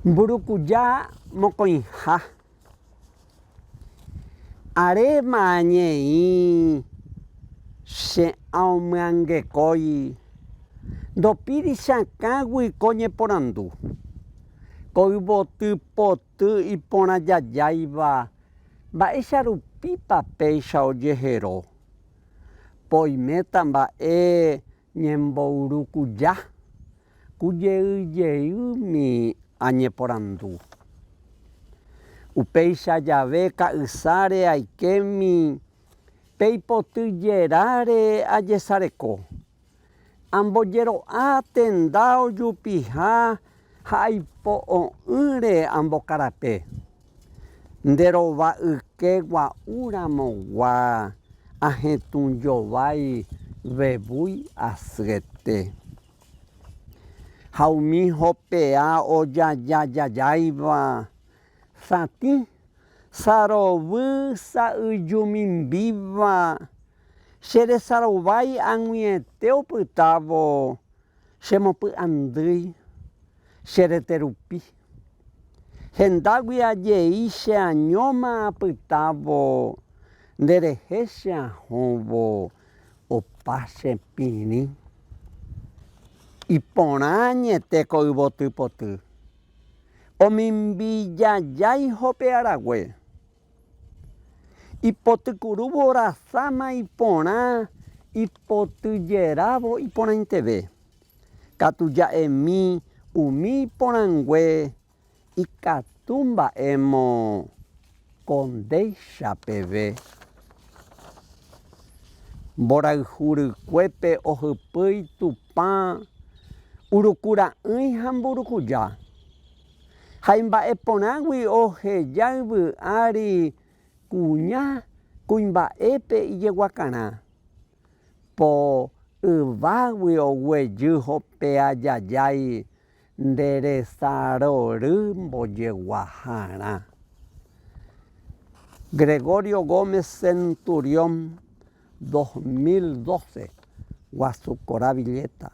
Mburukuja mokoĩha. Aréma ñe'ĩ che aomyangekói ndopirichãkágui ko ñeporandu ko yvoty poty iporãjajáiva mba'éicharupípa péicha ojehero poiméta mba'e ñembourukuja kujeyjeými añeporandu. Upéicha jave ka'ysáre aikémi peipotyjeráre ajesareko. Ambojero'a tenda ojupiha ha aipo'õ'ỹre ambokarape. Nderova'yke gua'úramogua ahetũjovái vevúi asýete. Ha umi hopea ojajajajáiva satĩ sarovy sa'yjumimbíva cheresarovái ag̃uiete opytávo chemopy'andýi chereterupi. Hendágui ajei cheañóma apytávo nderehe cheahõvo opa chepirĩ. Iporã añetéko yvoty poty. Omimbijajái hopearague. Ipotykurúvo orasáma iporã ipotyjerávo iporãinteve. Katuja'emi umi iporãngue ikatu mba'émo ko ndéichapeve. Mborayhurykuépe ohypýi Tupã urukura'ỹi ha mburukuja. Haimba'eporãgui oheja yvy'ári kuña kuimba'épe ijeguakarã. Po yvágui oguejy hopeajajái nderesarory mbojeguaharã. Gregorio Gómez Centurión, 2012, Guasukorã Villeta.